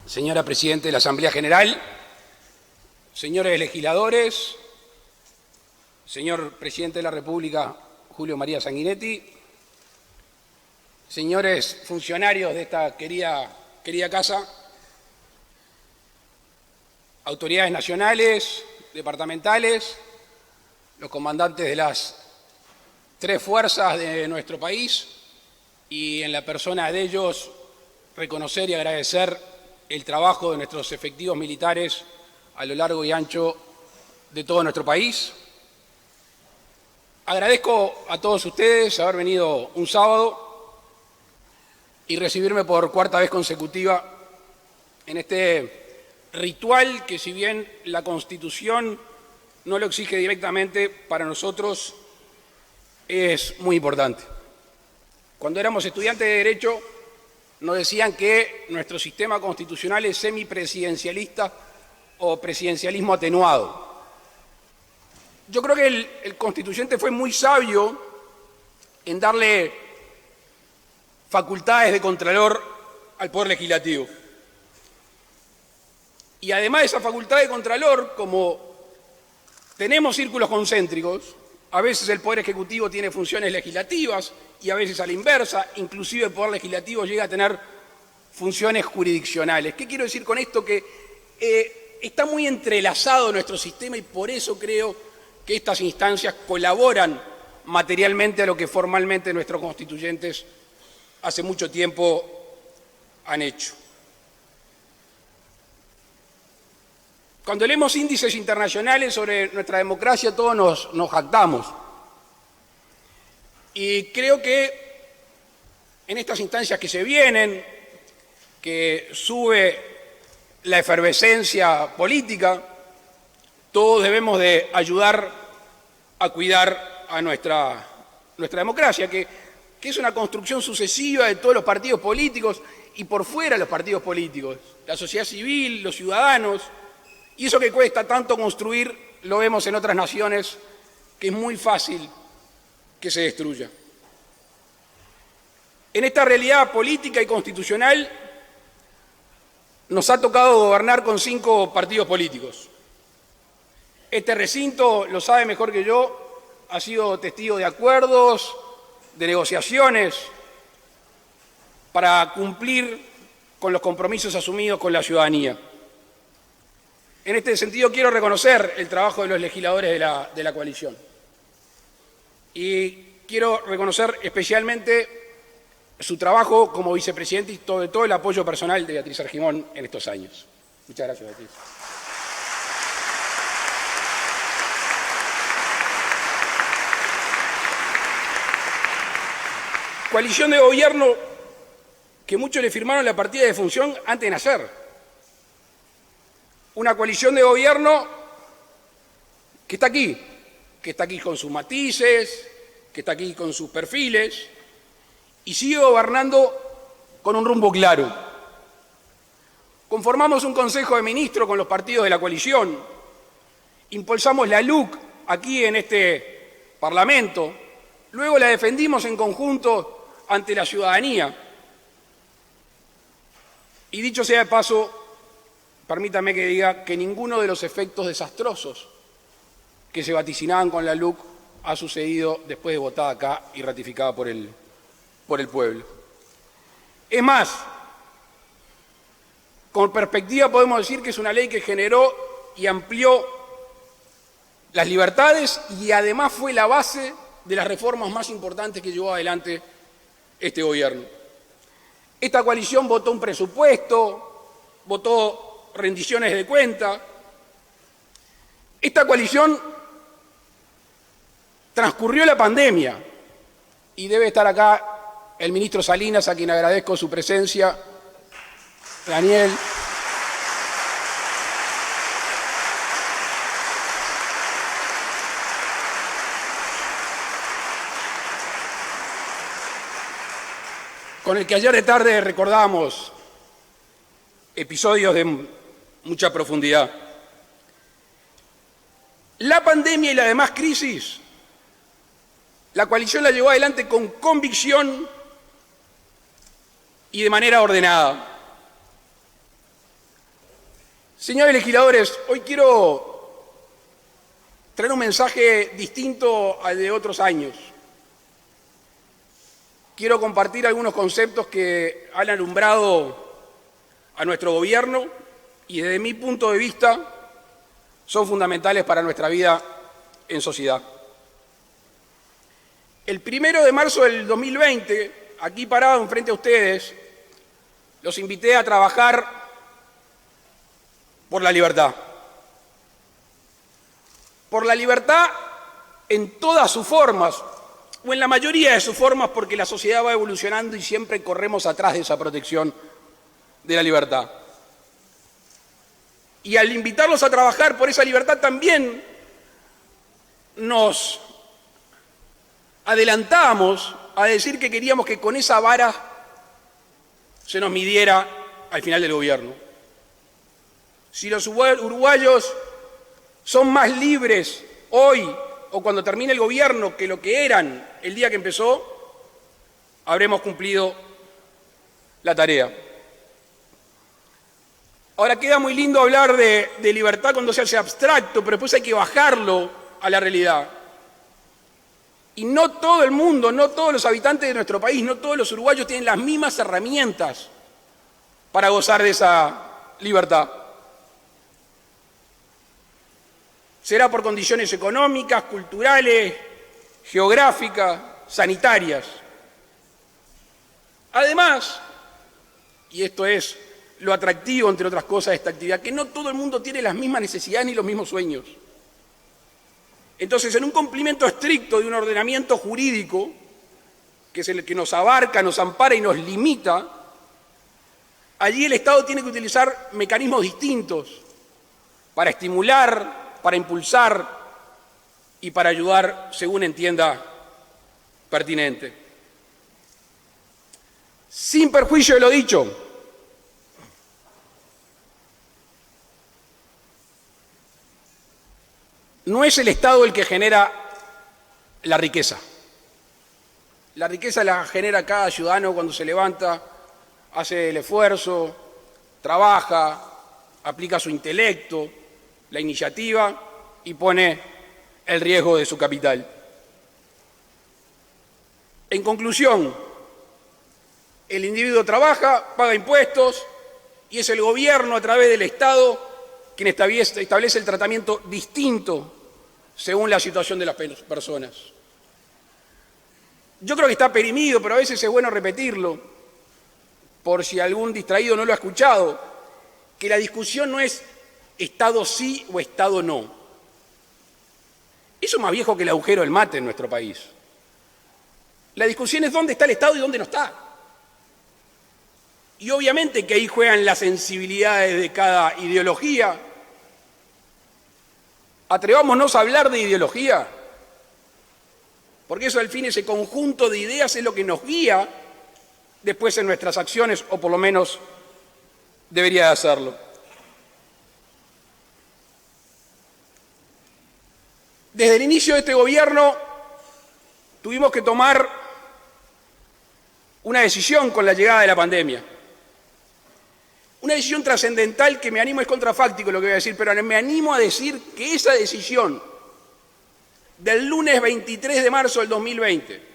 señora Presidenta de la Asamblea General, señores legisladores, señor Presidente de la República, Julio María Sanguinetti, señores funcionarios de esta querida casa, autoridades nacionales, departamentales, los comandantes de las 3 fuerzas de nuestro país y en la persona de ellos reconocer y agradecer el trabajo de nuestros efectivos militares a lo largo y ancho de todo nuestro país. Agradezco a todos ustedes haber venido un sábado y recibirme por 4ª vez consecutiva en este ritual que, si bien la Constitución no lo exige directamente, para nosotros es muy importante. Cuando éramos estudiantes de Derecho nos decían que nuestro sistema constitucional es semipresidencialista o presidencialismo atenuado. Yo creo que el constituyente fue muy sabio en darle facultades de contralor al Poder Legislativo. Y además de esa facultad de contralor, como tenemos círculos concéntricos, a veces el Poder Ejecutivo tiene funciones legislativas y a veces a la inversa, inclusive el Poder Legislativo llega a tener funciones jurisdiccionales. ¿Qué quiero decir con esto? Que está muy entrelazado nuestro sistema y por eso creo que estas instancias colaboran materialmente a lo que formalmente nuestros constituyentes hace mucho tiempo han hecho. Cuando leemos índices internacionales sobre nuestra democracia, todos nos jactamos. Y creo que en estas instancias que se vienen, que sube la efervescencia política, todos debemos de ayudar a cuidar a nuestra democracia, que es una construcción sucesiva de todos los partidos políticos y por fuera de los partidos políticos, la sociedad civil, los ciudadanos. Y eso que cuesta tanto construir, lo vemos en otras naciones, que es muy fácil que se destruya. En esta realidad política y constitucional nos ha tocado gobernar con 5 partidos políticos. Este recinto, lo sabe mejor que yo, ha sido testigo de acuerdos, de negociaciones, para cumplir con los compromisos asumidos con la ciudadanía. En este sentido quiero reconocer el trabajo de los legisladores de la coalición. Y quiero reconocer especialmente su trabajo como vicepresidente y todo el apoyo personal de Beatriz Argimón en estos años. Muchas gracias, Beatriz. Coalición de gobierno que muchos le firmaron la partida de función antes de nacer. Una coalición de gobierno que está aquí con sus matices, que está aquí con sus perfiles y sigue gobernando con un rumbo claro. Conformamos un Consejo de Ministros con los partidos de la coalición, impulsamos la LUC aquí en este Parlamento, luego la defendimos en conjunto ante la ciudadanía. Y dicho sea de paso, permítame que diga que ninguno de los efectos desastrosos que se vaticinaban con la LUC ha sucedido después de votada acá y ratificada por el pueblo. Es más, con perspectiva podemos decir que es una ley que generó y amplió las libertades y además fue la base de las reformas más importantes que llevó adelante este gobierno. Esta coalición votó un presupuesto, votó rendiciones de cuenta. Esta coalición transcurrió la pandemia y debe estar acá el ministro Salinas, a quien agradezco su presencia, Daniel. Con el que ayer de tarde recordamos episodios de mucha profundidad. La pandemia y la demás crisis, la coalición la llevó adelante con convicción y de manera ordenada. Señores legisladores, hoy quiero traer un mensaje distinto al de otros años. Quiero compartir algunos conceptos que han alumbrado a nuestro gobierno y desde mi punto de vista son fundamentales para nuestra vida en sociedad. El 1 de marzo del 2020, aquí parado enfrente a ustedes, los invité a trabajar por la libertad. Por la libertad en todas sus formas, o en la mayoría de sus formas, porque la sociedad va evolucionando y siempre corremos atrás de esa protección de la libertad. Y al invitarlos a trabajar por esa libertad también nos adelantamos a decir que queríamos que con esa vara se nos midiera al final del gobierno. Si los uruguayos son más libres hoy o cuando termine el gobierno que lo que eran el día que empezó, habremos cumplido la tarea. Ahora queda muy lindo hablar de libertad cuando se hace abstracto, pero después hay que bajarlo a la realidad. Y no todo el mundo, no todos los habitantes de nuestro país, no todos los uruguayos tienen las mismas herramientas para gozar de esa libertad. Será por condiciones económicas, culturales, geográficas, sanitarias. Además, y esto es lo atractivo, entre otras cosas, de esta actividad, que no todo el mundo tiene las mismas necesidades ni los mismos sueños. Entonces, en un cumplimiento estricto de un ordenamiento jurídico, que es el que nos abarca, nos ampara y nos limita, allí el Estado tiene que utilizar mecanismos distintos para estimular, para impulsar y para ayudar según entienda pertinente. Sin perjuicio de lo dicho, no es el Estado el que genera la riqueza. La riqueza la genera cada ciudadano cuando se levanta, hace el esfuerzo, trabaja, aplica su intelecto, la iniciativa y pone el riesgo de su capital. En conclusión, el individuo trabaja, paga impuestos y es el gobierno a través del Estado quien establece el tratamiento distinto según la situación de las personas. Yo creo que está perimido, pero a veces es bueno repetirlo, por si algún distraído no lo ha escuchado, que la discusión no es Estado sí o Estado no. Eso es más viejo que el agujero del mate en nuestro país. La discusión es dónde está el Estado y dónde no está. Y obviamente que ahí juegan las sensibilidades de cada ideología. Atrevámonos a hablar de ideología, porque eso al fin, ese conjunto de ideas es lo que nos guía después en nuestras acciones, o por lo menos debería de hacerlo. Desde el inicio de este gobierno tuvimos que tomar una decisión con la llegada de la pandemia. Una decisión trascendental que me animo, es contrafáctico lo que voy a decir, pero me animo a decir que esa decisión del lunes 23 de marzo del 2020,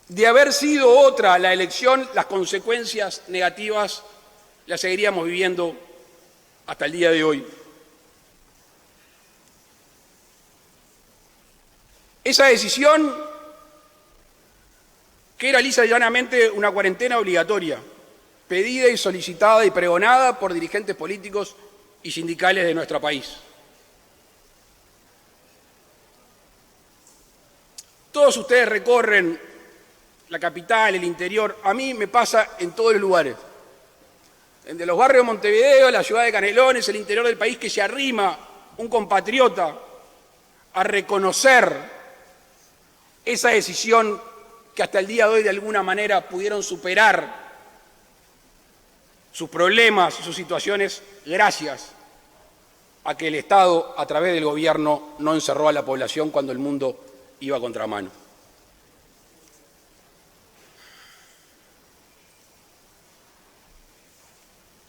de haber sido otra la elección, las consecuencias negativas las seguiríamos viviendo hasta el día de hoy. Esa decisión, que era lisa y llanamente una cuarentena obligatoria, pedida y solicitada y pregonada por dirigentes políticos y sindicales de nuestro país. Todos ustedes recorren la capital, el interior, a mí me pasa en todos los lugares. De los barrios de Montevideo, la ciudad de Canelones, el interior del país, que se arrima un compatriota a reconocer esa decisión que hasta el día de hoy de alguna manera pudieron superar sus problemas, sus situaciones, gracias a que el Estado, a través del gobierno, no encerró a la población cuando el mundo iba a contramano.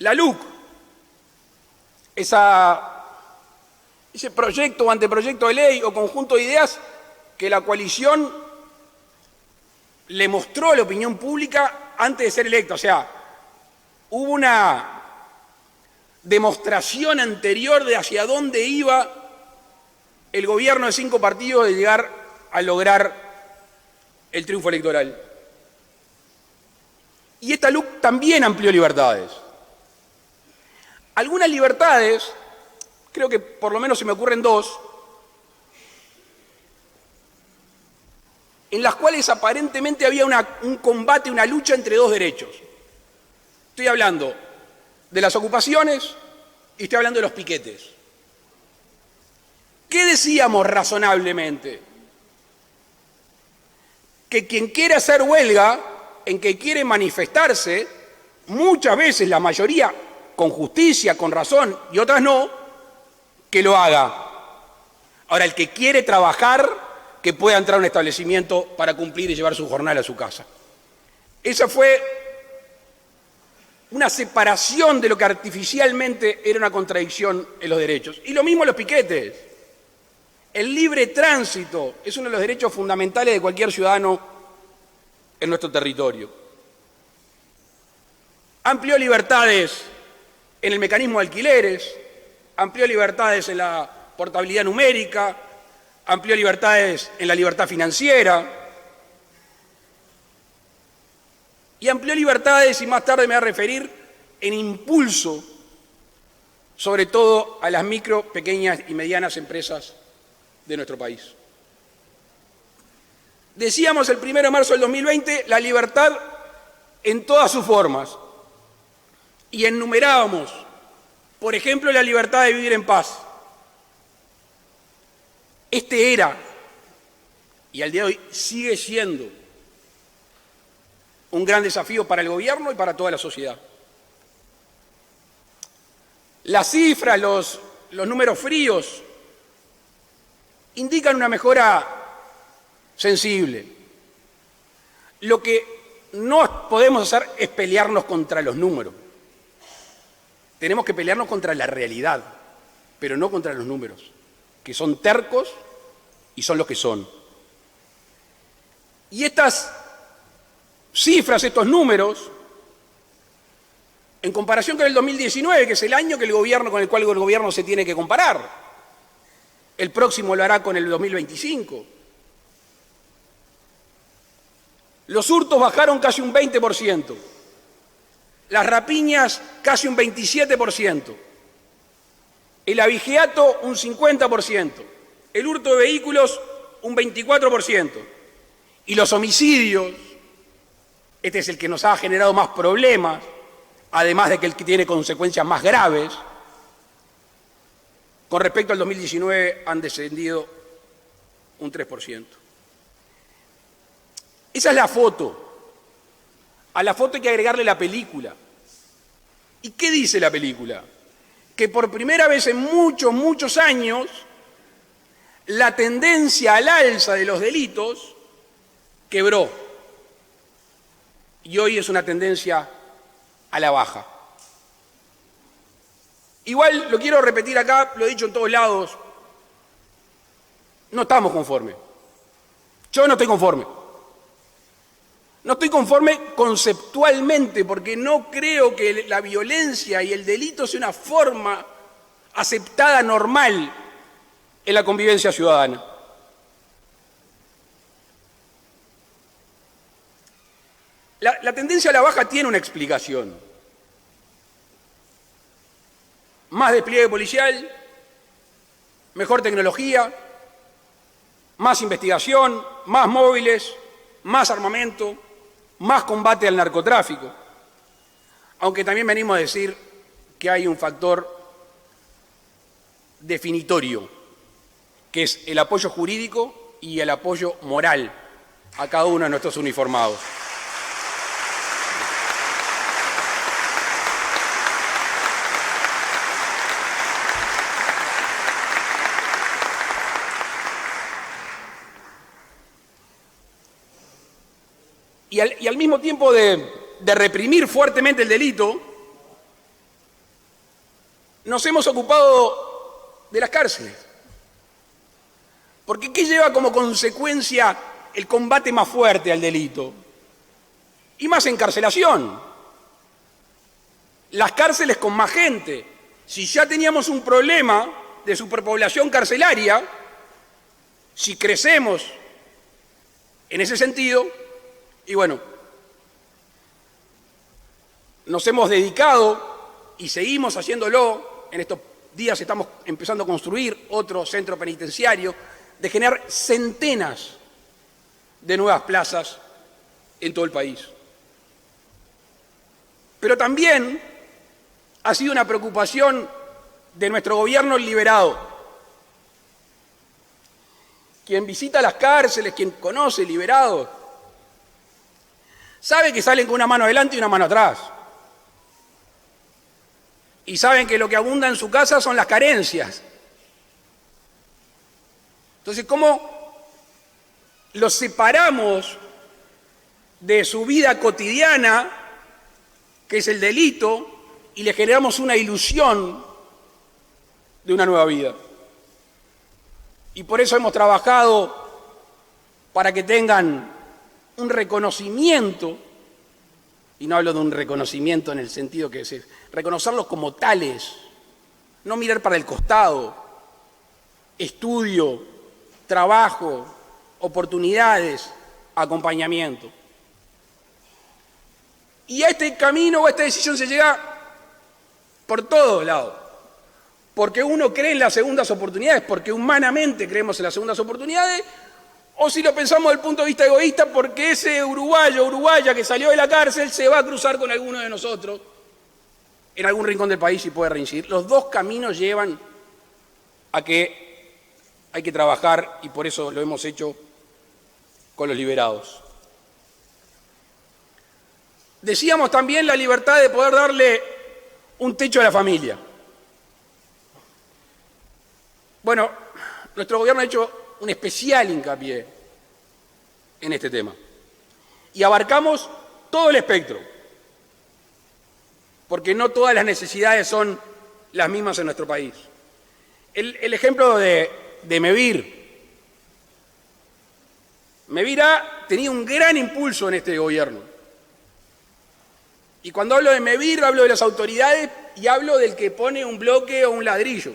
La LUC, ese proyecto o anteproyecto de ley o conjunto de ideas que la coalición le mostró a la opinión pública antes de ser electa. O sea, hubo una demostración anterior de hacia dónde iba el gobierno de 5 partidos de llegar a lograr el triunfo electoral. Y esta LUC también amplió libertades. Algunas libertades, creo que por lo menos se me ocurren 2, en las cuales aparentemente había un combate, una lucha entre 2 derechos. Estoy hablando de las ocupaciones y estoy hablando de los piquetes. ¿Qué decíamos razonablemente? Que quien quiere hacer huelga, en que quiere manifestarse, muchas veces, la mayoría, con justicia, con razón, y otras no, que lo haga. Ahora, el que quiere trabajar, que pueda entrar a un establecimiento para cumplir y llevar su jornal a su casa. Esa fue una separación de lo que artificialmente era una contradicción en los derechos. Y lo mismo los piquetes. El libre tránsito es uno de los derechos fundamentales de cualquier ciudadano en nuestro territorio. Amplió libertades en el mecanismo de alquileres, amplió libertades en la portabilidad numérica, amplió libertades en la libertad financiera y amplió libertades, y más tarde me voy a referir, en impulso, sobre todo a las micro, pequeñas y medianas empresas de nuestro país. Decíamos el 1 de marzo del 2020, la libertad en todas sus formas, y enumerábamos, por ejemplo, la libertad de vivir en paz. Este era, y al día de hoy sigue siendo, un gran desafío para el gobierno y para toda la sociedad. Las cifras, los números fríos, indican una mejora sensible. Lo que no podemos hacer es pelearnos contra los números. Tenemos que pelearnos contra la realidad, pero no contra los números, que son tercos y son los que son. Y estas cifras, estos números, en comparación con el 2019, que es el año con el cual el gobierno se tiene que comparar, el próximo lo hará con el 2025. Los hurtos bajaron casi un 20%, las rapiñas casi un 27%, el abigeato un 50%, el hurto de vehículos un 24%, y los homicidios, este es el que nos ha generado más problemas, además de que el que tiene consecuencias más graves, con respecto al 2019 han descendido un 3%. Esa es la foto. A la foto hay que agregarle la película. ¿Y qué dice la película? Que por primera vez en muchos, muchos años, la tendencia al alza de los delitos quebró. Y hoy es una tendencia a la baja. Igual, lo quiero repetir acá, lo he dicho en todos lados, no estamos conformes. Yo no estoy conforme. No estoy conforme conceptualmente, porque no creo que la violencia y el delito sea una forma aceptada normal en la convivencia ciudadana. La tendencia a la baja tiene una explicación. Más despliegue policial, mejor tecnología, más investigación, más móviles, más armamento, más combate al narcotráfico. Aunque también venimos a decir que hay un factor definitorio, que es el apoyo jurídico y el apoyo moral a cada uno de nuestros uniformados. Y al mismo tiempo de reprimir fuertemente el delito, nos hemos ocupado de las cárceles. Porque ¿qué lleva como consecuencia el combate más fuerte al delito? Y más encarcelación. Las cárceles con más gente. Si ya teníamos un problema de superpoblación carcelaria, si crecemos en ese sentido, y bueno, nos hemos dedicado y seguimos haciéndolo. En estos días estamos empezando a construir otro centro penitenciario, de generar centenas de nuevas plazas en todo el país. Pero también ha sido una preocupación de nuestro gobierno el liberado. Quien visita las cárceles, quien conoce liberados, sabe que salen con una mano adelante y una mano atrás. Y saben que lo que abunda en su casa son las carencias. Entonces, ¿cómo los separamos de su vida cotidiana, que es el delito, y le generamos una ilusión de una nueva vida? Y por eso hemos trabajado para que tengan un reconocimiento, y no hablo de un reconocimiento en el sentido que es reconocerlos como tales, no mirar para el costado, estudio, trabajo, oportunidades, acompañamiento. Y a este camino o a esta decisión se llega por todos lados. Porque uno cree en las segundas oportunidades, porque humanamente creemos en las segundas oportunidades, o si lo pensamos desde el punto de vista egoísta, porque ese uruguayo o uruguaya que salió de la cárcel se va a cruzar con alguno de nosotros en algún rincón del país y puede reincidir. Los dos caminos llevan a que hay que trabajar, y por eso lo hemos hecho con los liberados. Decíamos también la libertad de poder darle un techo a la familia. Bueno, nuestro gobierno ha hecho un especial hincapié en este tema. Y abarcamos todo el espectro, porque no todas las necesidades son las mismas en nuestro país. El ejemplo de MEVIR. MEVIR ha tenido un gran impulso en este gobierno. Y cuando hablo de MEVIR, hablo de las autoridades y hablo del que pone un bloque o un ladrillo,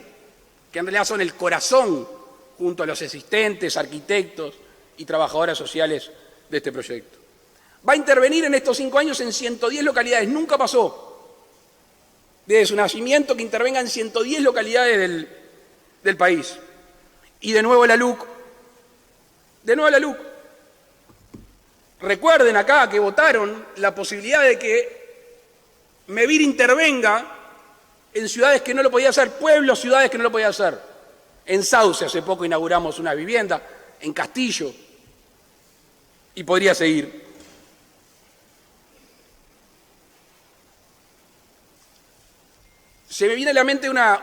que en realidad son el corazón, junto a los asistentes, arquitectos y trabajadoras sociales de este proyecto. Va a intervenir en estos 5 años en 110 localidades. Nunca pasó, desde su nacimiento, que intervenga en 110 localidades del país. Y de nuevo la LUC. Recuerden acá que votaron la posibilidad de que MEVIR intervenga en ciudades que no lo podía hacer, pueblos, ciudades que no lo podía hacer. En Sauce hace poco inauguramos una vivienda, en Castillo, y podría seguir. Se me viene a la mente una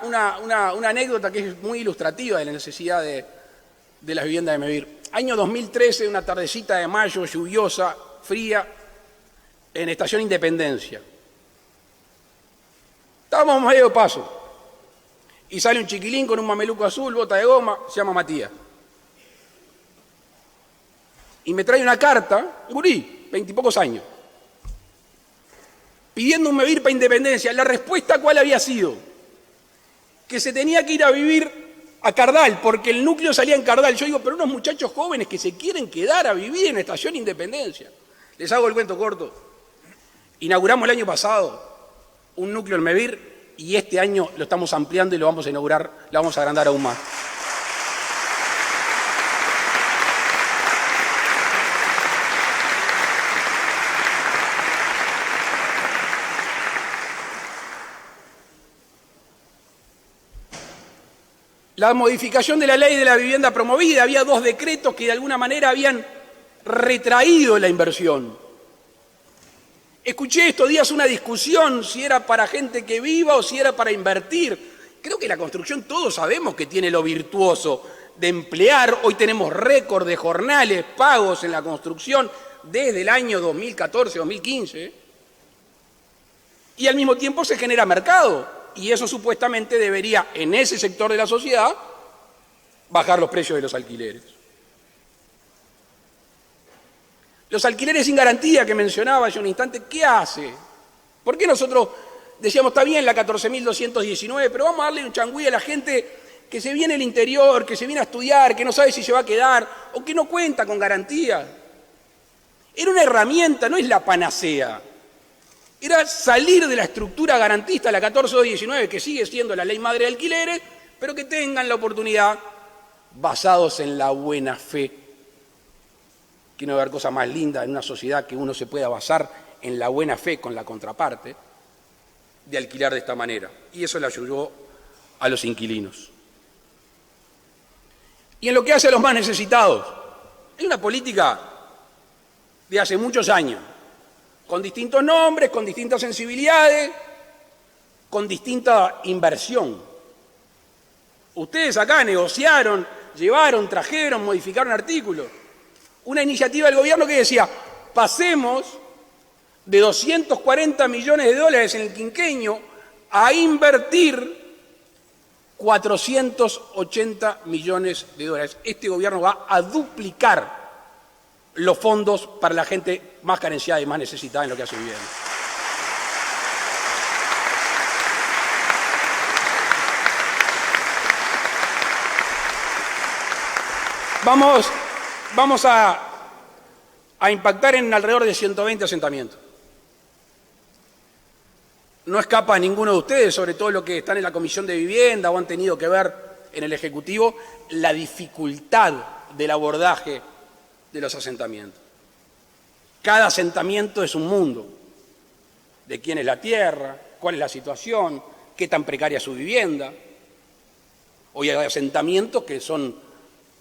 anécdota que es muy ilustrativa de la necesidad de las viviendas de MEVIR. Año 2013, una tardecita de mayo, lluviosa, fría, en Estación Independencia. Estábamos medio paso, y sale un chiquilín con un mameluco azul, bota de goma, se llama Matías. Y me trae una carta, un gurí, 20 y pocos años, pidiendo un MEVIR para Independencia. La respuesta, ¿cuál había sido? Que se tenía que ir a vivir a Cardal, porque el núcleo salía en Cardal. Yo digo, pero unos muchachos jóvenes que se quieren quedar a vivir en Estación Independencia. Les hago el cuento corto. Inauguramos el año pasado un núcleo en MEVIR y este año lo estamos ampliando y lo vamos a inaugurar, lo vamos a agrandar aún más. La modificación de la ley de la vivienda promovida, había 2 decretos que de alguna manera habían retraído la inversión. Escuché estos días una discusión si era para gente que viva o si era para invertir. Creo que la construcción todos sabemos que tiene lo virtuoso de emplear. Hoy tenemos récord de jornales pagos en la construcción desde el año 2014-2015. Y al mismo tiempo se genera mercado. y eso supuestamente debería, en ese sector de la sociedad, bajar los precios de los alquileres. Los alquileres sin garantía que mencionaba hace un instante, ¿qué hace? ¿Por qué nosotros decíamos, está bien la 14.219, pero vamos a darle un changüí a la gente que se viene del interior, que se viene a estudiar, que no sabe si se va a quedar o que no cuenta con garantía? Era una herramienta, no es la panacea. Era salir de la estructura garantista, la 14.219, que sigue siendo la ley madre de alquileres, pero que tengan la oportunidad, basados en la buena fe. Que no va a haber cosa más linda en una sociedad que uno se pueda basar en la buena fe con la contraparte, de alquilar de esta manera. Y eso le ayudó a los inquilinos. Y en lo que hace a los más necesitados, es una política de hace muchos años, con distintos nombres, con distintas sensibilidades, con distinta inversión. Ustedes acá negociaron, llevaron, trajeron, modificaron artículos. Una iniciativa del gobierno que decía, pasemos de 240 millones de dólares en el quinquenio a invertir 480 millones de dólares. Este gobierno va a duplicar los fondos para la gente más carenciada y más necesitada en lo que hace vivienda. Vamos a impactar en alrededor de 120 asentamientos. No escapa a ninguno de ustedes, sobre todo los que están en la Comisión de Vivienda o han tenido que ver en el Ejecutivo, la dificultad del abordaje de los asentamientos. Cada asentamiento es un mundo. De quién es la tierra, cuál es la situación, qué tan precaria es su vivienda. Hoy hay asentamientos que son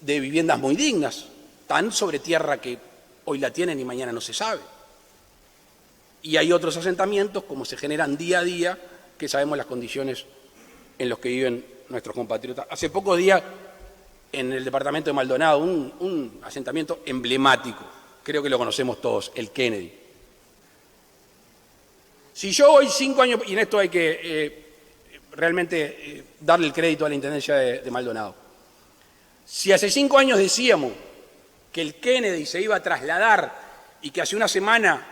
de viviendas muy dignas, tan sobre tierra que hoy la tienen y mañana no se sabe. Y hay otros asentamientos, como se generan día a día, que sabemos las condiciones en las que viven nuestros compatriotas. Hace pocos días, en el departamento de Maldonado, un asentamiento emblemático, creo que lo conocemos todos, el Kennedy. Si yo hoy 5 años, y en esto hay que realmente darle el crédito a la Intendencia de Maldonado, si hace 5 años decíamos que el Kennedy se iba a trasladar y que hace una semana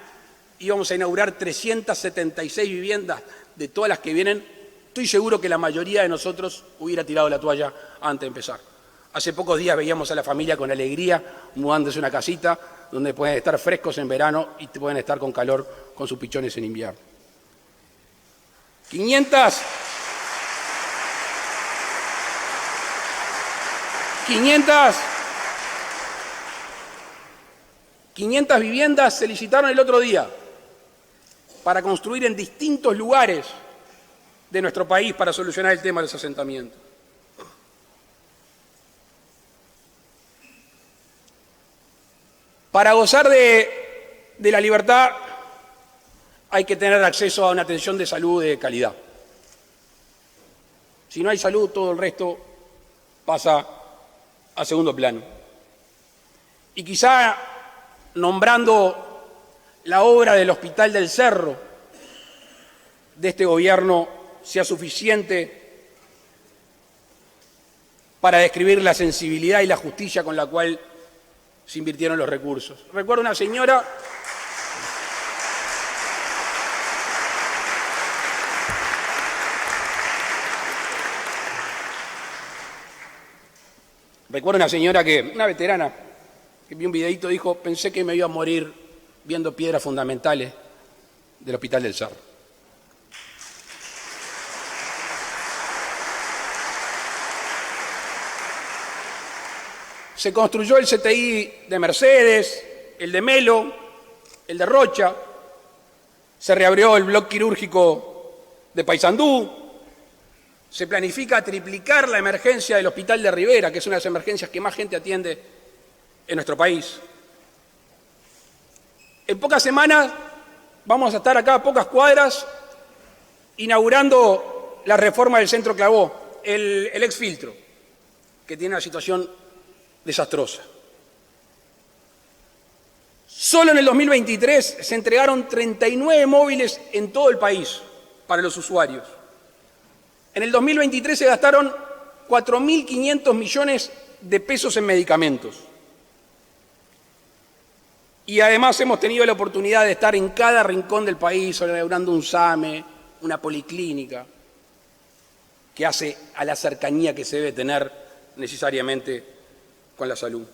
íbamos a inaugurar 376 viviendas de todas las que vienen, estoy seguro que la mayoría de nosotros hubiera tirado la toalla antes de empezar. Hace pocos días veíamos a la familia con alegría mudándose a una casita donde pueden estar frescos en verano y pueden estar con calor con sus pichones en invierno. 500 viviendas se licitaron el otro día para construir en distintos lugares de nuestro país para solucionar el tema de los asentamientos. Para gozar de la libertad hay que tener acceso a una atención de salud de calidad. Si no hay salud, todo el resto pasa a segundo plano. Y quizá nombrando la obra del Hospital del Cerro de este gobierno sea suficiente para describir la sensibilidad y la justicia con la cual se invirtieron los recursos. Recuerdo una señora una veterana, que vi un videíto, dijo, pensé que me iba a morir viendo piedras fundamentales del Hospital del Cerro. Se construyó el CTI de Mercedes, el de Melo, el de Rocha, se reabrió el bloque quirúrgico de Paysandú, se planifica triplicar la emergencia del Hospital de Rivera, que es una de las emergencias que más gente atiende en nuestro país. En pocas semanas vamos a estar acá a pocas cuadras inaugurando la reforma del Centro Clavó, el exfiltro, que tiene una situación desastrosa. Solo en el 2023 se entregaron 39 móviles en todo el país para los usuarios. En el 2023 se gastaron 4.500 millones de pesos en medicamentos. Y además hemos tenido la oportunidad de estar en cada rincón del país inaugurando un SAME, una policlínica, que hace a la cercanía que se debe tener necesariamente con la salud.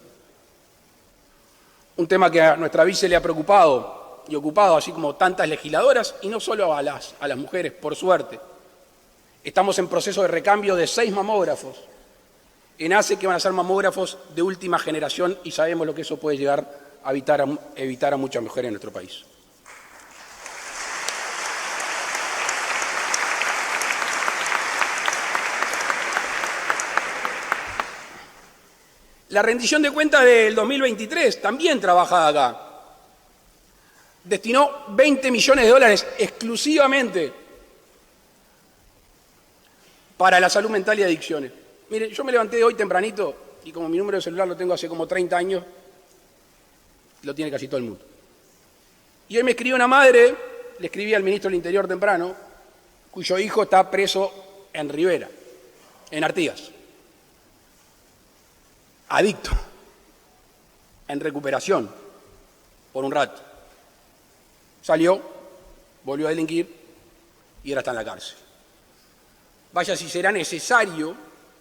Un tema que a nuestra vice le ha preocupado y ocupado, así como tantas legisladoras, y no solo a las mujeres, por suerte. Estamos en proceso de recambio de 6 mamógrafos. En ACE, que van a ser mamógrafos de última generación, y sabemos lo que eso puede llegar a evitar a muchas mujeres en nuestro país. La rendición de cuentas del 2023, también trabajada acá, destinó 20 millones de dólares exclusivamente para la salud mental y adicciones. Miren, yo me levanté hoy tempranito y como mi número de celular lo tengo hace como 30 años, lo tiene casi todo el mundo. Y hoy me escribió una madre, le escribí al ministro del Interior temprano, cuyo hijo está preso en Rivera, en Artigas. Adicto, en recuperación, por un rato. Salió, volvió a delinquir y ahora está en la cárcel. Vaya si será necesario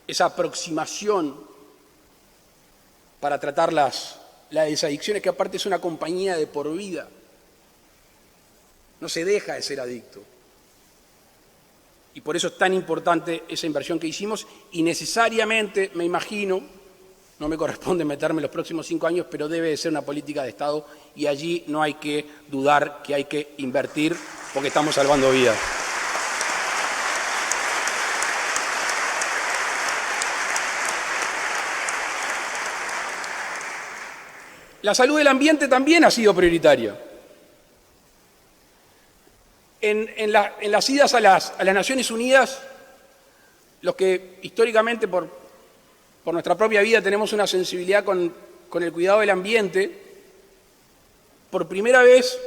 esa aproximación para tratar las adicciones, que aparte es una compañía de por vida. No se deja de ser adicto. Y por eso es tan importante esa inversión que hicimos y necesariamente, me imagino, no me corresponde meterme en los próximos 5 años, pero debe de ser una política de Estado y allí no hay que dudar que hay que invertir porque estamos salvando vidas. La salud del ambiente también ha sido prioritaria. En las idas a las Naciones Unidas, los que históricamente por nuestra propia vida tenemos una sensibilidad con el cuidado del ambiente, por primera vez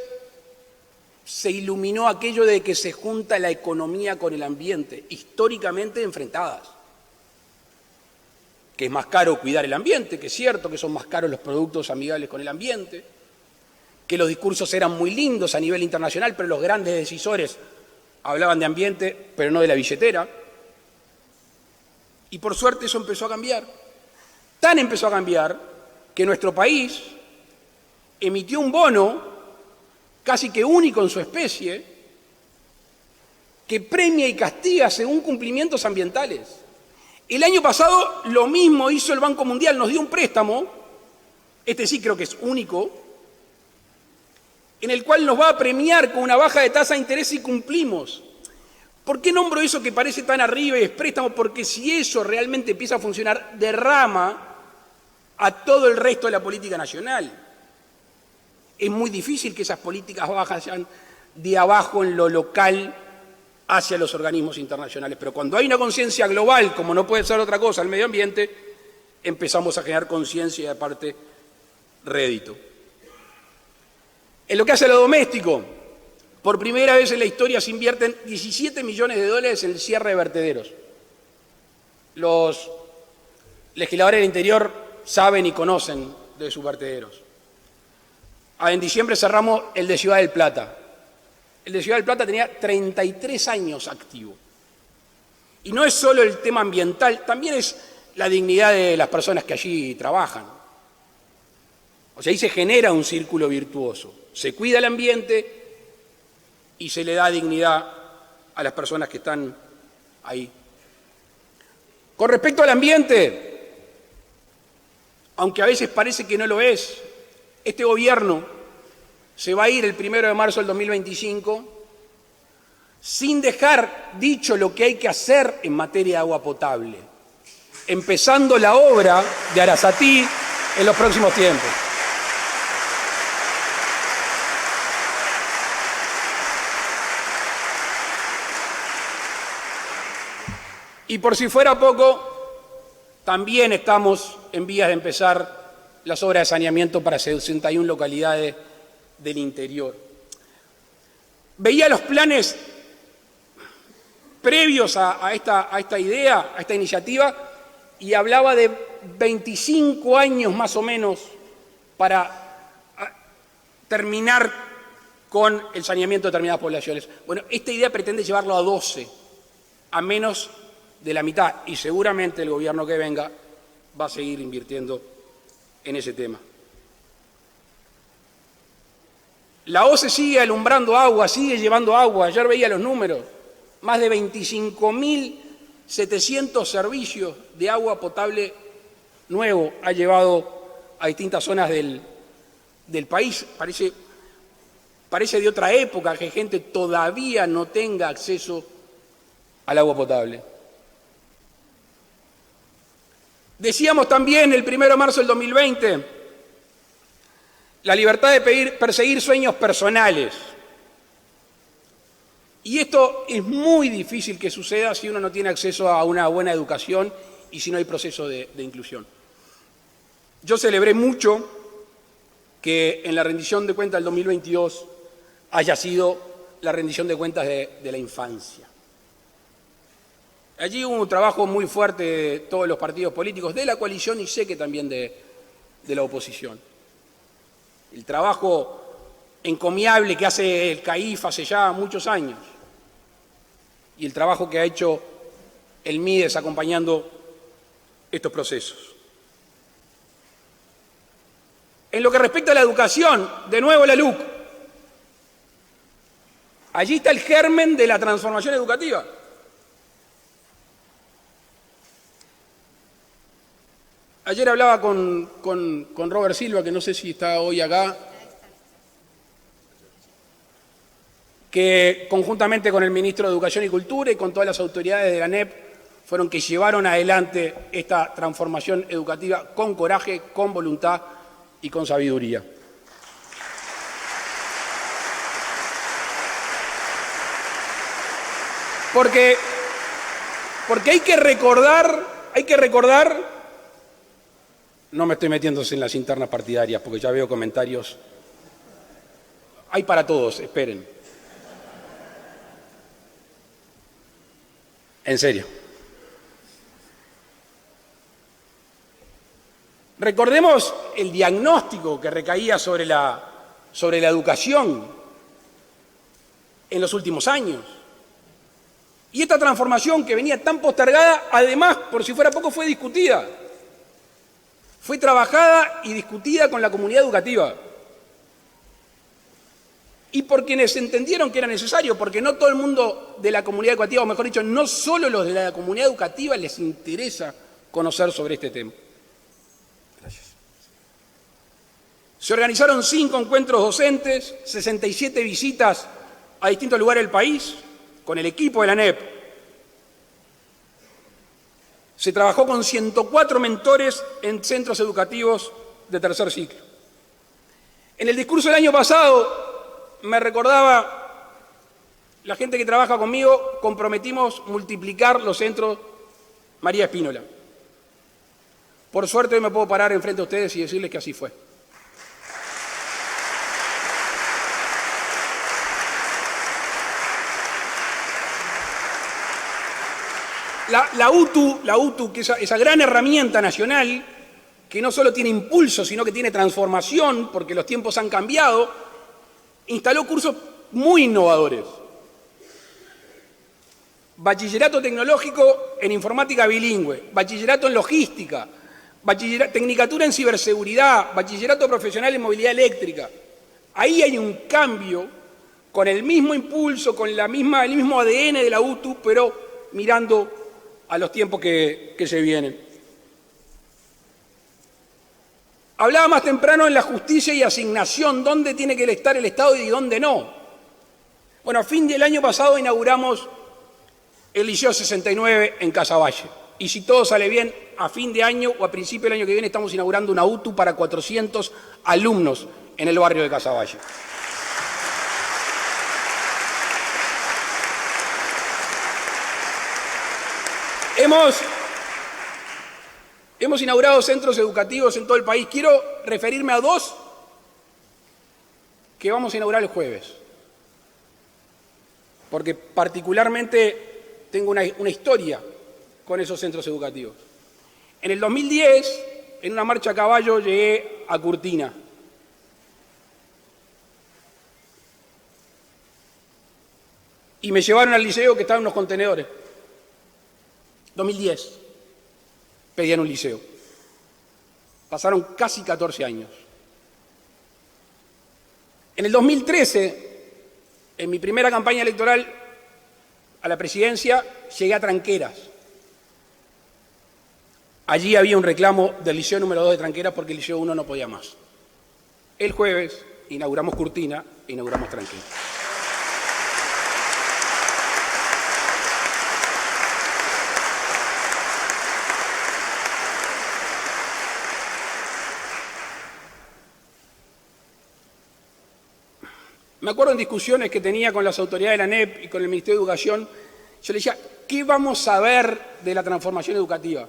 se iluminó aquello de que se junta la economía con el ambiente, históricamente enfrentadas. Que es más caro cuidar el ambiente, que es cierto que son más caros los productos amigables con el ambiente, que los discursos eran muy lindos a nivel internacional, pero los grandes decisores hablaban de ambiente, pero no de la billetera. Y por suerte eso empezó a cambiar. Tan empezó a cambiar que nuestro país emitió un bono casi que único en su especie que premia y castiga según cumplimientos ambientales. El año pasado lo mismo hizo el Banco Mundial, nos dio un préstamo, este sí creo que es único, en el cual nos va a premiar con una baja de tasa de interés si cumplimos. ¿Por qué nombro eso que parece tan arriba y es préstamo? Porque si eso realmente empieza a funcionar, derrama a todo el resto de la política nacional. Es muy difícil que esas políticas vayan de abajo en lo local hacia los organismos internacionales. Pero cuando hay una conciencia global, como no puede ser otra cosa, el medio ambiente, empezamos a generar conciencia y aparte rédito. En lo que hace a lo doméstico, por primera vez en la historia se invierten 17 millones de dólares en el cierre de vertederos. Los legisladores del interior saben y conocen de sus vertederos. En diciembre cerramos el de Ciudad del Plata. El de Ciudad del Plata tenía 33 años activo. Y no es solo el tema ambiental, también es la dignidad de las personas que allí trabajan. O sea, ahí se genera un círculo virtuoso. Se cuida el ambiente y se le da dignidad a las personas que están ahí. Con respecto al ambiente, aunque a veces parece que no lo es, este gobierno se va a ir el 1 de marzo del 2025 sin dejar dicho lo que hay que hacer en materia de agua potable, empezando la obra de Arasatí en los próximos tiempos. Y por si fuera poco, también estamos en vías de empezar las obras de saneamiento para 61 localidades del interior. Veía los planes previos a esta idea, a esta iniciativa, y hablaba de 25 años más o menos para terminar con el saneamiento de determinadas poblaciones. Bueno, esta idea pretende llevarlo a 12, a menos de la mitad, y seguramente el gobierno que venga va a seguir invirtiendo en ese tema. La OCE sigue alumbrando agua, sigue llevando agua. Ayer veía los números. Más de 25.700 servicios de agua potable nuevo ha llevado a distintas zonas del país. Parece de otra época que gente todavía no tenga acceso al agua potable. Decíamos también el 1 de marzo del 2020, la libertad de perseguir sueños personales. Y esto es muy difícil que suceda si uno no tiene acceso a una buena educación y si no hay proceso de inclusión. Yo celebré mucho que en la rendición de cuentas del 2022 haya sido la rendición de cuentas de la infancia. Allí hubo un trabajo muy fuerte de todos los partidos políticos, de la coalición y sé que también de la oposición. El trabajo encomiable que hace el CAIF hace ya muchos años y el trabajo que ha hecho el MIDES acompañando estos procesos. En lo que respecta a la educación, de nuevo la LUC. Allí está el germen de la transformación educativa. Ayer hablaba con Robert Silva, que no sé si está hoy acá, que conjuntamente con el ministro de Educación y Cultura y con todas las autoridades de la ANEP fueron que llevaron adelante esta transformación educativa con coraje, con voluntad y con sabiduría. Porque hay que recordar, no me estoy metiendo en las internas partidarias porque ya veo comentarios, hay para todos, esperen. En serio. Recordemos el diagnóstico que recaía sobre la educación en los últimos años. Y esta transformación que venía tan postergada, además, por si fuera poco, fue discutida. Fue trabajada y discutida con la comunidad educativa. Y por quienes entendieron que era necesario, porque no todo el mundo de la comunidad educativa, o mejor dicho, no solo los de la comunidad educativa les interesa conocer sobre este tema. Gracias. Se organizaron 5 encuentros docentes, 67 visitas a distintos lugares del país, con el equipo de la ANEP. Se trabajó con 104 mentores en centros educativos de tercer ciclo. En el discurso del año pasado, me recordaba la gente que trabaja conmigo, comprometimos multiplicar los centros María Espínola. Por suerte hoy me puedo parar enfrente de ustedes y decirles que así fue. La UTU, que es esa gran herramienta nacional, que no solo tiene impulso, sino que tiene transformación, porque los tiempos han cambiado, instaló cursos muy innovadores. Bachillerato tecnológico en informática bilingüe, bachillerato en logística, tecnicatura en ciberseguridad, bachillerato profesional en movilidad eléctrica. Ahí hay un cambio con el mismo impulso, con el mismo ADN de la UTU, pero mirando a los tiempos que se vienen. Hablaba más temprano en la justicia y asignación, dónde tiene que estar el Estado y dónde no. Bueno, a fin del año pasado inauguramos el Liceo 69 en Casaballe. Y si todo sale bien, a fin de año o a principio del año que viene estamos inaugurando una UTU para 400 alumnos en el barrio de Casaballe. Hemos inaugurado centros educativos en todo el país. Quiero referirme a 2 que vamos a inaugurar el jueves, porque particularmente tengo una historia con esos centros educativos. En el 2010, en una marcha a caballo, llegué a Curtina. Y me llevaron al liceo que estaba en unos contenedores. 2010. Pedían un liceo. Pasaron casi 14 años. En el 2013, en mi primera campaña electoral a la presidencia, llegué a Tranqueras. Allí había un reclamo del liceo número 2 de Tranqueras porque el liceo 1 no podía más. El jueves inauguramos Curtina e inauguramos Tranqueras. Me acuerdo en discusiones que tenía con las autoridades de la ANEP y con el Ministerio de Educación, yo le decía, ¿qué vamos a ver de la transformación educativa?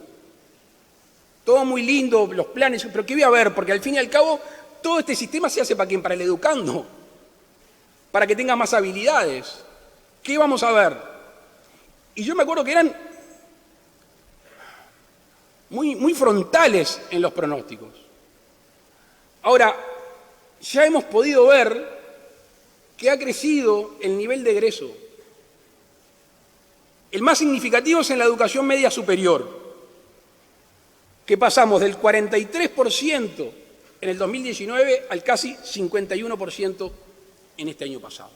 Todo muy lindo, los planes, pero ¿qué voy a ver? Porque al fin y al cabo, todo este sistema se hace ¿para quién? Para el educando, para que tenga más habilidades. ¿Qué vamos a ver? Y yo me acuerdo que eran muy frontales en los pronósticos. Ahora, ya hemos podido ver que ha crecido el nivel de egreso. El más significativo es en la educación media superior, que pasamos del 43% en el 2019 al casi 51% en este año pasado.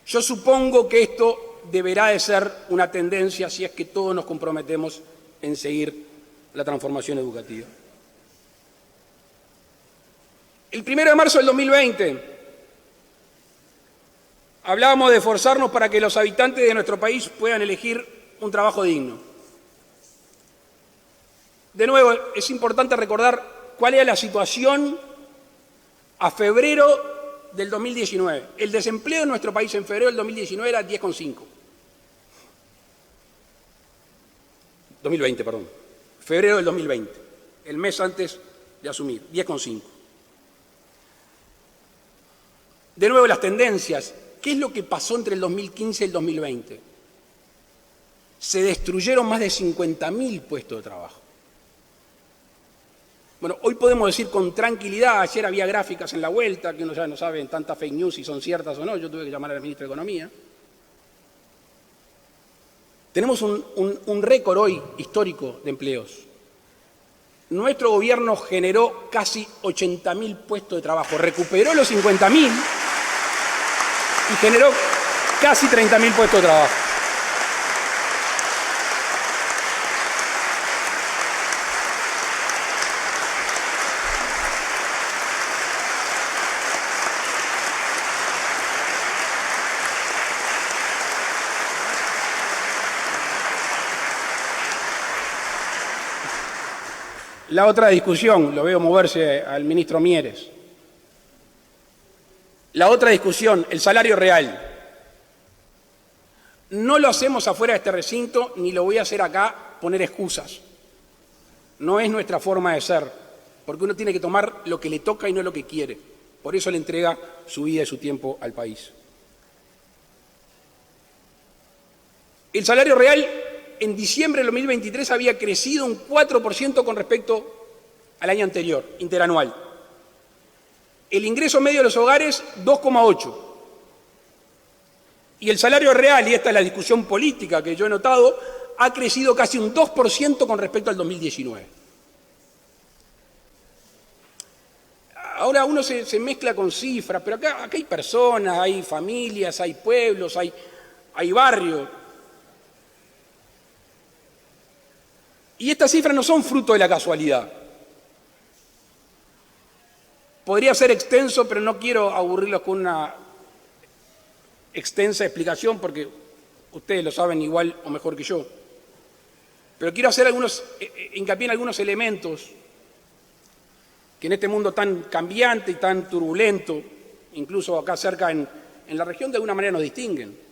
Yo supongo que esto deberá de ser una tendencia si es que todos nos comprometemos en seguir la transformación educativa. El 1 de marzo del 2020 hablábamos de esforzarnos para que los habitantes de nuestro país puedan elegir un trabajo digno. De nuevo, es importante recordar cuál era la situación a febrero del 2019. El desempleo en nuestro país en febrero del 2019 era 10,5. 2020, perdón. Febrero del 2020, el mes antes de asumir, 10,5. De nuevo, las tendencias. ¿Qué es lo que pasó entre el 2015 y el 2020? Se destruyeron más de 50.000 puestos de trabajo. Bueno, hoy podemos decir con tranquilidad, ayer había gráficas en la vuelta, que uno ya no sabe en tantas fake news si son ciertas o no, yo tuve que llamar al ministro de Economía. Tenemos un récord hoy histórico de empleos. Nuestro gobierno generó casi 80.000 puestos de trabajo, recuperó los 50.000 y generó casi 30.000 puestos de trabajo. La otra discusión, lo veo moverse al ministro Mieres. La otra discusión, el salario real. No lo hacemos afuera de este recinto, ni lo voy a hacer acá poner excusas. No es nuestra forma de ser, porque uno tiene que tomar lo que le toca y no lo que quiere. Por eso le entrega su vida y su tiempo al país. El salario real en diciembre del 2023 había crecido un 4% con respecto al año anterior, interanual. El ingreso medio de los hogares, 2,8%. Y el salario real, y esta es la discusión política que yo he notado, ha crecido casi un 2% con respecto al 2019. Ahora uno se mezcla con cifras, pero acá hay personas, hay familias, hay pueblos, hay barrios. Y estas cifras no son fruto de la casualidad. Podría ser extenso, pero no quiero aburrirlos con una extensa explicación, porque ustedes lo saben igual o mejor que yo. Pero quiero hacer hincapié en algunos elementos que en este mundo tan cambiante y tan turbulento, incluso acá cerca en la región, de alguna manera nos distinguen.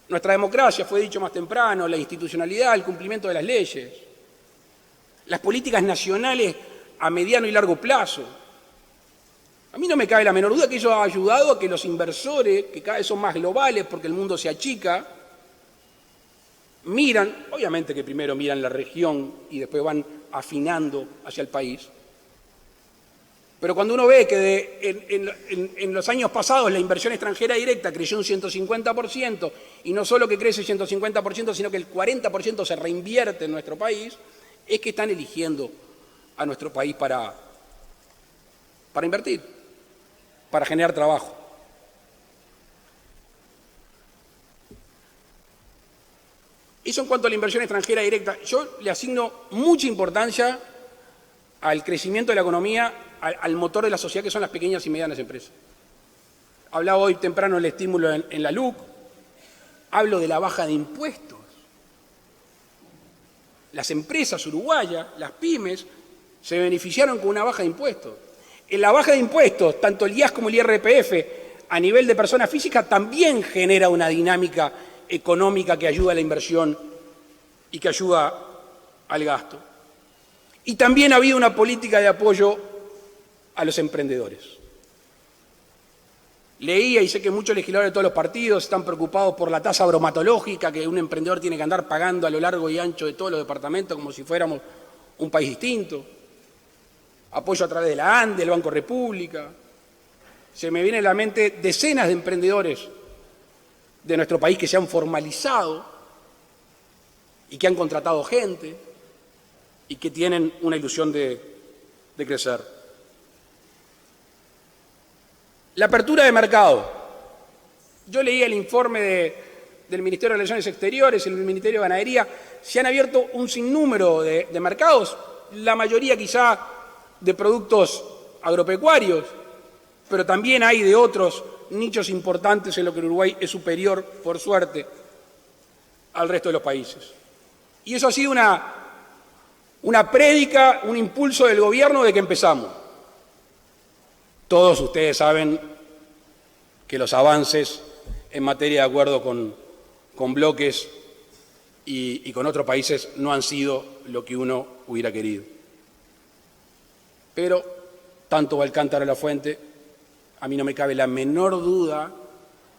Nuestra democracia, fue dicho más temprano, la institucionalidad, el cumplimiento de las leyes, las políticas nacionales a mediano y largo plazo. A mí no me cabe la menor duda que eso ha ayudado a que los inversores, que cada vez son más globales porque el mundo se achica, miran, obviamente que primero miran la región y después van afinando hacia el país, pero cuando uno ve que en los años pasados la inversión extranjera directa creció un 150%, y no solo que crece 150%, sino que el 40% se reinvierte en nuestro país, es que están eligiendo a nuestro país para invertir, para generar trabajo. Eso en cuanto a la inversión extranjera directa. Yo le asigno mucha importancia al crecimiento de la economía, al motor de la sociedad, que son las pequeñas y medianas empresas. Hablaba hoy temprano del estímulo en la LUC, hablo de la baja de impuestos. Las empresas uruguayas, las pymes, se beneficiaron con una baja de impuestos. En la baja de impuestos, tanto el IAS como el IRPF, a nivel de personas físicas, también genera una dinámica económica que ayuda a la inversión y que ayuda al gasto. Y también ha habido una política de apoyo a los emprendedores. Leía, y sé que muchos legisladores de todos los partidos están preocupados por la tasa bromatológica que un emprendedor tiene que andar pagando a lo largo y ancho de todos los departamentos como si fuéramos un país distinto. Apoyo a través de la ANDE, el Banco República. Se me vienen a la mente decenas de emprendedores de nuestro país que se han formalizado y que han contratado gente y que tienen una ilusión de crecer. La apertura de mercado. Yo leí el informe del Ministerio de Relaciones Exteriores y el Ministerio de Ganadería. Se han abierto un sinnúmero de mercados, la mayoría quizá de productos agropecuarios, pero también hay de otros nichos importantes en lo que Uruguay es superior, por suerte, al resto de los países. Y eso ha sido una prédica, un impulso del gobierno de que empezamos. Todos ustedes saben que los avances en materia de acuerdo con bloques y con otros países no han sido lo que uno hubiera querido. Pero tanto va el cántaro a la fuente. A mí no me cabe la menor duda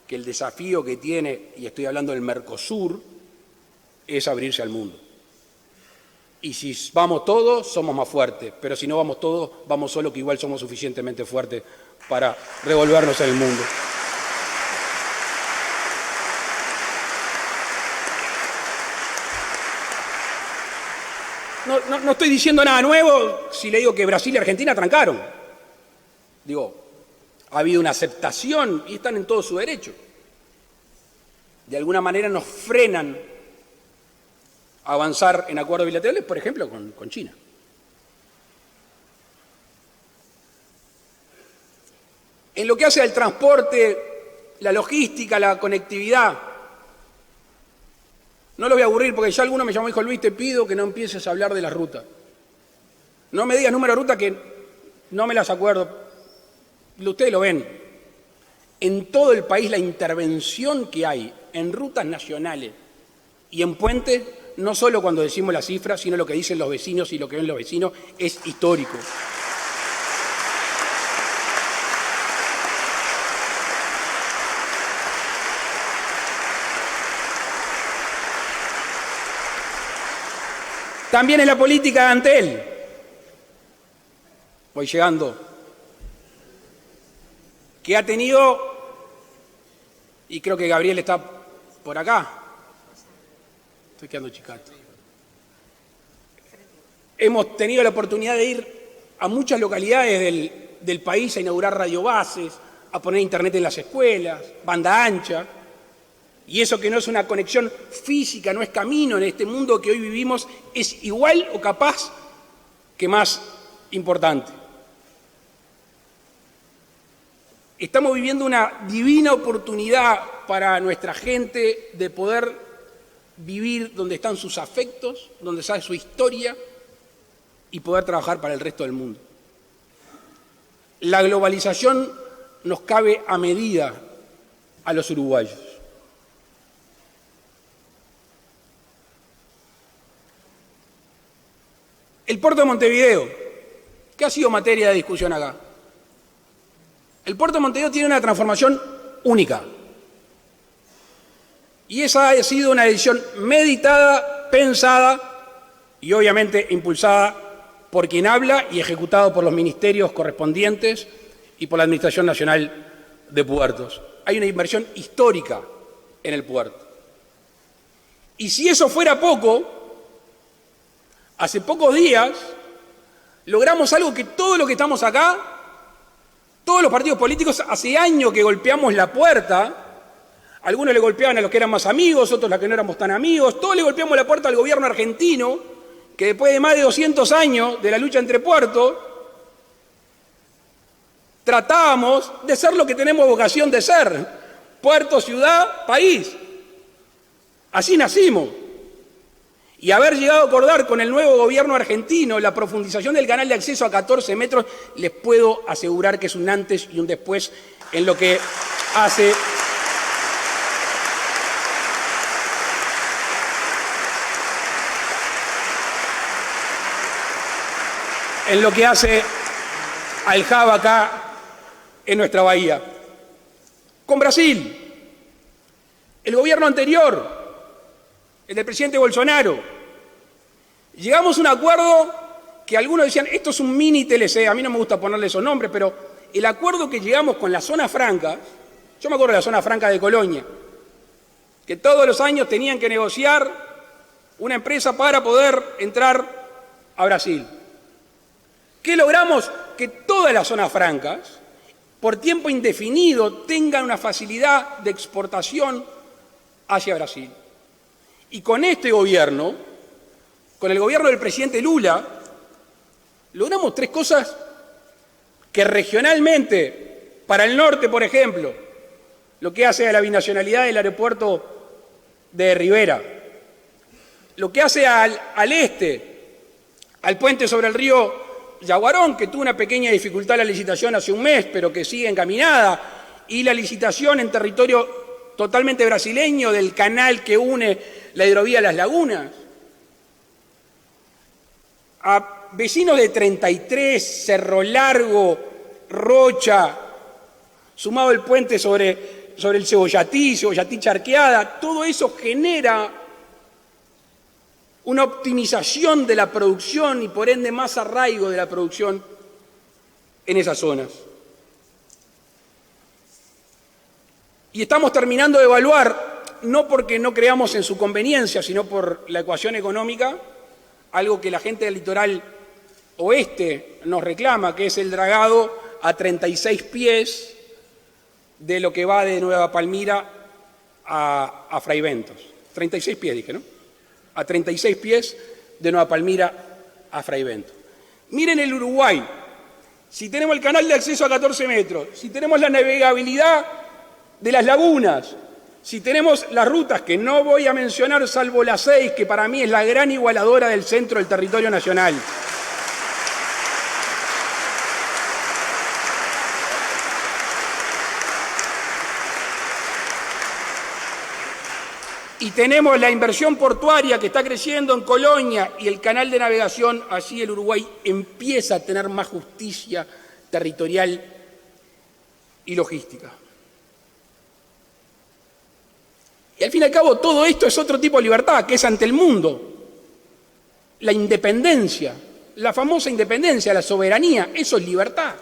que el desafío que tiene, y estoy hablando del Mercosur, es abrirse al mundo. Y si vamos todos, somos más fuertes, pero si no vamos todos, vamos solos, que igual somos suficientemente fuertes para revolvernos en el mundo. No estoy diciendo nada nuevo si le digo que Brasil y Argentina trancaron. Digo, ha habido una aceptación y están en todo su derecho. De alguna manera nos frenan a avanzar en acuerdos bilaterales, por ejemplo, con China. En lo que hace al transporte, la logística, la conectividad, no lo voy a aburrir porque ya alguno me llamó y dijo: Luis, te pido que no empieces a hablar de las rutas. No me digas número de ruta que no me las acuerdo. Ustedes lo ven. En todo el país la intervención que hay en rutas nacionales y en puentes, no solo cuando decimos las cifras, sino lo que dicen los vecinos y lo que ven los vecinos, es histórico. También en la política de Antel. Voy llegando. Que ha tenido, y creo que Gabriel está por acá. Estoy quedando chicato. Hemos tenido la oportunidad de ir a muchas localidades del país a inaugurar radiobases, a poner internet en las escuelas, banda ancha. Y eso que no es una conexión física, no es camino en este mundo que hoy vivimos, es igual o capaz que más importante. Estamos viviendo una divina oportunidad para nuestra gente de poder vivir donde están sus afectos, donde está su historia y poder trabajar para el resto del mundo. La globalización nos cabe a medida a los uruguayos. El puerto de Montevideo, ¿qué ha sido materia de discusión acá? El puerto de Montevideo tiene una transformación única. Y esa ha sido una decisión meditada, pensada y obviamente impulsada por quien habla y ejecutado por los ministerios correspondientes y por la Administración Nacional de Puertos. Hay una inversión histórica en el puerto. Y si eso fuera poco, hace pocos días logramos algo que todos los que estamos acá, todos los partidos políticos, hace años que golpeamos la puerta. Algunos le golpeaban a los que eran más amigos, otros a los que no éramos tan amigos. Todos le golpeamos la puerta al gobierno argentino, que después de más de 200 años de la lucha entre puertos, tratábamos de ser lo que tenemos vocación de ser: puerto, ciudad, país. Así nacimos. Y haber llegado a acordar con el nuevo gobierno argentino la profundización del canal de acceso a 14 metros, les puedo asegurar que es un antes y un después en lo que hace al hub acá en nuestra bahía. Con Brasil, el gobierno anterior, el del presidente Bolsonaro, llegamos a un acuerdo que algunos decían, esto es un mini TLC, a mí no me gusta ponerle esos nombres, pero el acuerdo que llegamos con la zona franca, yo me acuerdo de la zona franca de Colonia, que todos los años tenían que negociar una empresa para poder entrar a Brasil. ¿Qué logramos? Que todas las zonas francas, por tiempo indefinido, tengan una facilidad de exportación hacia Brasil. Y con este gobierno, con el gobierno del presidente Lula, logramos tres cosas que regionalmente, para el norte, por ejemplo, lo que hace a la binacionalidad del aeropuerto de Rivera, lo que hace al este, al puente sobre el río Yaguarón, que tuvo una pequeña dificultad la licitación hace un mes, pero que sigue encaminada, y la licitación en territorio totalmente brasileño del canal que une la hidrovía a Las Lagunas. A vecinos de 33, Cerro Largo, Rocha, sumado el puente sobre el Cebollatí Charqueada, todo eso genera una optimización de la producción y por ende más arraigo de la producción en esas zonas. Y estamos terminando de evaluar, no porque no creamos en su conveniencia, sino por la ecuación económica, algo que la gente del litoral oeste nos reclama, que es el dragado a 36 pies de lo que va de Nueva Palmira a Fraiventos. 36 pies dije, ¿no? A 36 pies de Nueva Palmira a Fraiventos. Miren el Uruguay, si tenemos el canal de acceso a 14 metros, si tenemos la navegabilidad de las lagunas, si tenemos las rutas que no voy a mencionar salvo la 6, que para mí es la gran igualadora del centro del territorio nacional. Y tenemos la inversión portuaria que está creciendo en Colonia y el canal de navegación, así el Uruguay empieza a tener más justicia territorial y logística. Y al fin y al cabo todo esto es otro tipo de libertad, que es ante el mundo. La independencia, la famosa independencia, la soberanía, eso es libertad.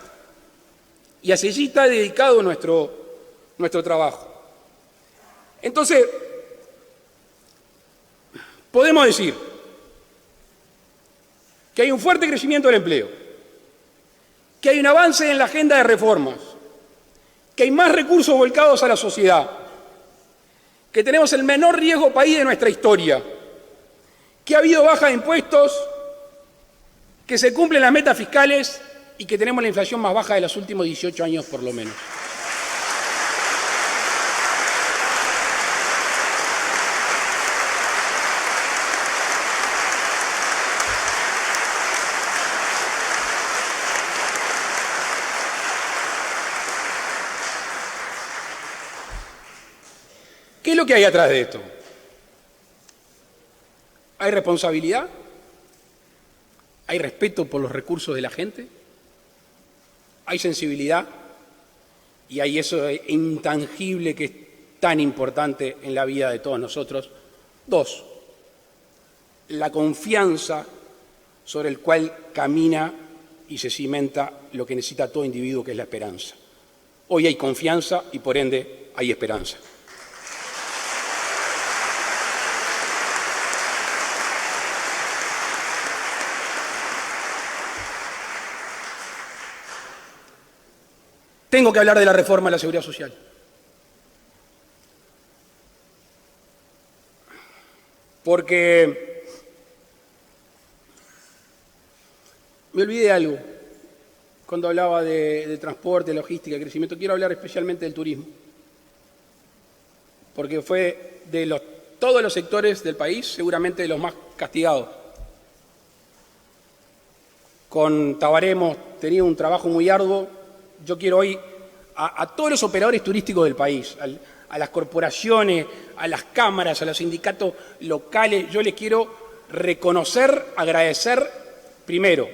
Y así está dedicado nuestro trabajo. Entonces, podemos decir que hay un fuerte crecimiento del empleo, que hay un avance en la agenda de reformas, que hay más recursos volcados a la sociedad, que tenemos el menor riesgo país de nuestra historia, que ha habido baja de impuestos, que se cumplen las metas fiscales y que tenemos la inflación más baja de los últimos 18 años por lo menos. ¿Qué es lo que hay atrás de esto? ¿Hay responsabilidad? ¿Hay respeto por los recursos de la gente? ¿Hay sensibilidad? Y hay eso intangible que es tan importante en la vida de todos nosotros. 2, la confianza sobre el cual camina y se cimenta lo que necesita todo individuo, que es la esperanza. Hoy hay confianza y por ende hay esperanza. Tengo que hablar de la reforma de la Seguridad Social. Porque me olvidé de algo cuando hablaba de transporte, logística, crecimiento. Quiero hablar especialmente del turismo, porque fue de todos los sectores del país seguramente de los más castigados. Con Tabaré hemos tenido un trabajo muy arduo. Yo quiero hoy a todos los operadores turísticos del país, a las corporaciones, a las cámaras, a los sindicatos locales, yo les quiero reconocer, agradecer, primero,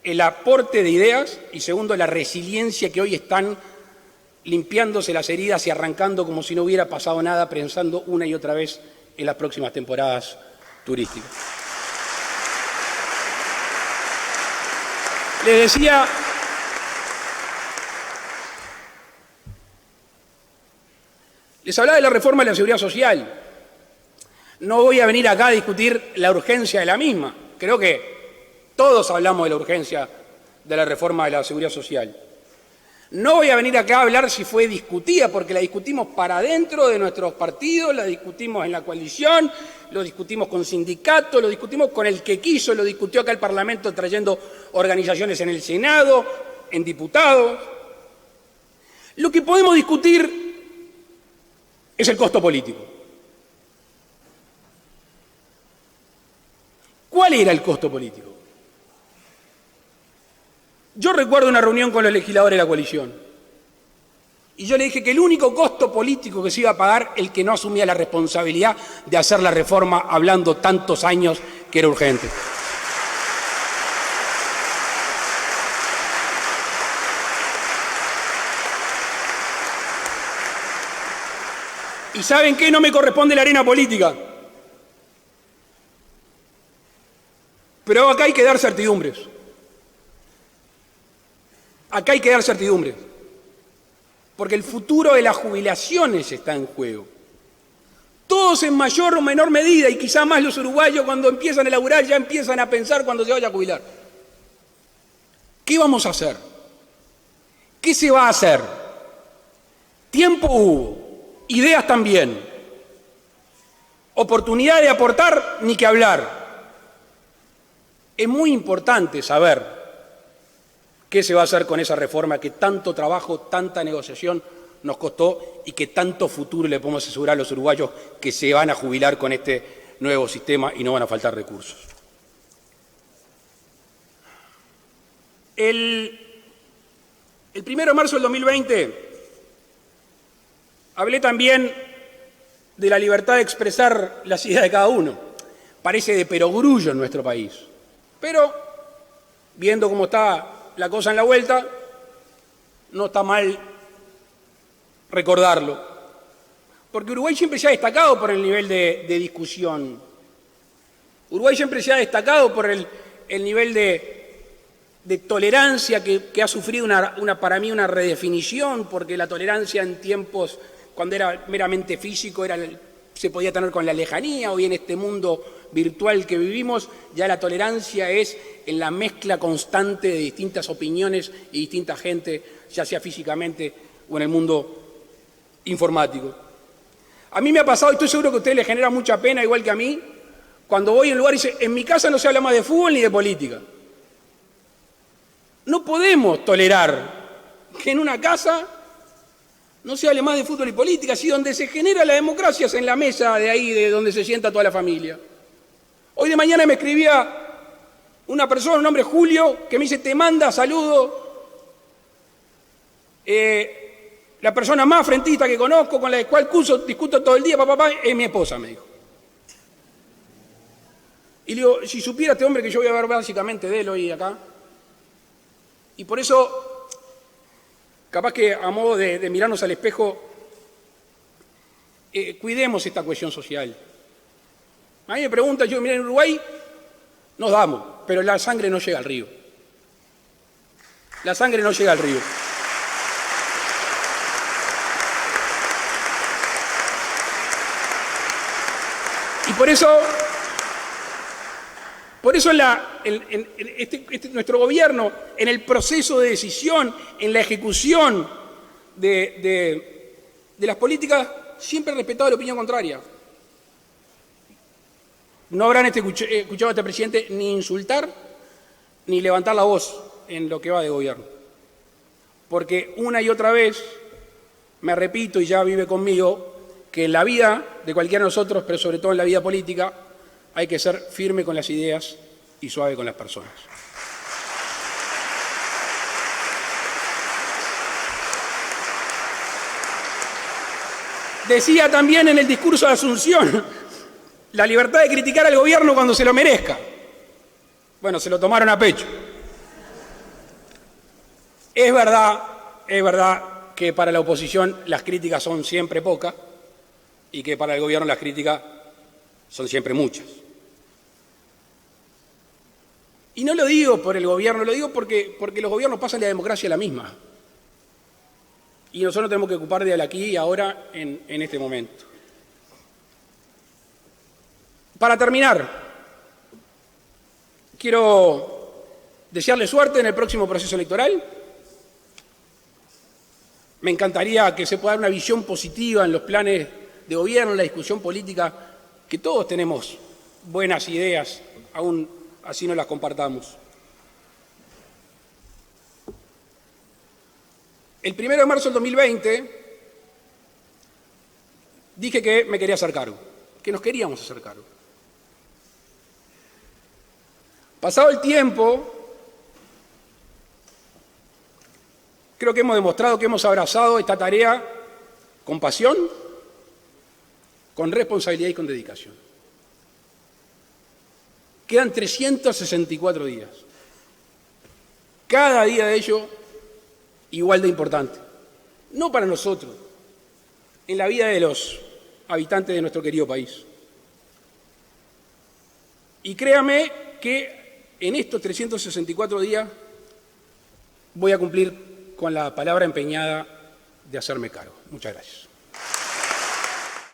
el aporte de ideas y segundo, la resiliencia que hoy están limpiándose las heridas y arrancando como si no hubiera pasado nada, pensando una y otra vez en las próximas temporadas turísticas. Les hablaba de la reforma de la Seguridad Social. No voy a venir acá a discutir la urgencia de la misma. Creo que todos hablamos de la urgencia de la reforma de la Seguridad Social. No voy a venir acá a hablar si fue discutida, porque la discutimos para dentro de nuestros partidos, la discutimos en la coalición, lo discutimos con sindicatos, lo discutimos con el que quiso, lo discutió acá el Parlamento trayendo organizaciones en el Senado, en diputados. Lo que podemos discutir es el costo político. ¿Cuál era el costo político? Yo recuerdo una reunión con los legisladores de la coalición y yo le dije que el único costo político que se iba a pagar el que no asumía la responsabilidad de hacer la reforma hablando tantos años que era urgente. ¿Y saben qué? No me corresponde la arena política. Pero acá hay que dar certidumbres. Acá hay que dar certidumbres. Porque el futuro de las jubilaciones está en juego. Todos en mayor o menor medida, y quizá más los uruguayos cuando empiezan a laburar ya empiezan a pensar cuando se vaya a jubilar. ¿Qué vamos a hacer? ¿Qué se va a hacer? Tiempo hubo. Ideas también. Oportunidad de aportar, ni que hablar. Es muy importante saber qué se va a hacer con esa reforma que tanto trabajo, tanta negociación nos costó y que tanto futuro le podemos asegurar a los uruguayos que se van a jubilar con este nuevo sistema y no van a faltar recursos. El 1 de marzo del 2020 hablé también de la libertad de expresar las ideas de cada uno. Parece de perogrullo en nuestro país. Pero, viendo cómo está la cosa en la vuelta, no está mal recordarlo. Porque Uruguay siempre se ha destacado por el nivel de discusión. Uruguay siempre se ha destacado por el nivel de tolerancia que ha sufrido para mí una redefinición, porque la tolerancia en tiempos cuando era meramente físico se podía tener con la lejanía. Hoy en este mundo virtual que vivimos, ya la tolerancia es en la mezcla constante de distintas opiniones y distinta gente, ya sea físicamente o en el mundo informático. A mí me ha pasado, y estoy seguro que a ustedes les genera mucha pena, igual que a mí, cuando voy a un lugar y dice, en mi casa no se habla más de fútbol ni de política. No podemos tolerar que en una casa no se hable más de fútbol y política, si donde se genera la democracia es en la mesa de ahí, de donde se sienta toda la familia. Hoy de mañana me escribía una persona, un hombre Julio, que me dice, te manda saludo la persona más frentista que conozco, con la cual discuto todo el día, papá, es mi esposa, me dijo. Y le digo, si supiera este hombre que yo voy a ver básicamente de él hoy acá. Y por eso, capaz que a modo de mirarnos al espejo, cuidemos esta cohesión social. A mí me preguntan, yo, mira, en Uruguay nos damos, pero la sangre no llega al río. La sangre no llega al río. Y por eso nuestro gobierno, en el proceso de decisión, en la ejecución de las políticas, siempre ha respetado la opinión contraria. No habrán escuchado a este presidente ni insultar ni levantar la voz en lo que va de gobierno. Porque una y otra vez, me repito y ya vive conmigo, que en la vida de cualquiera de nosotros, pero sobre todo en la vida política, hay que ser firme con las ideas y suave con las personas. Decía también en el discurso de Asunción, la libertad de criticar al gobierno cuando se lo merezca. Bueno, se lo tomaron a pecho. Es verdad que para la oposición las críticas son siempre pocas y que para el gobierno las críticas son siempre muchas. Y no lo digo por el gobierno, lo digo porque los gobiernos pasan la democracia la misma. Y nosotros tenemos que ocupar de aquí y ahora en este momento. Para terminar, quiero desearle suerte en el próximo proceso electoral. Me encantaría que se pueda dar una visión positiva en los planes de gobierno, en la discusión política, que todos tenemos buenas ideas, aún así no las compartamos. El 1 de marzo del 2020 dije que me quería hacer cargo, que nos queríamos hacer cargo. Pasado el tiempo, creo que hemos demostrado que hemos abrazado esta tarea con pasión, con responsabilidad y con dedicación. Quedan 364 días. Cada día de ello igual de importante. No para nosotros, en la vida de los habitantes de nuestro querido país. Y créame que en estos 364 días voy a cumplir con la palabra empeñada de hacerme cargo. Muchas gracias.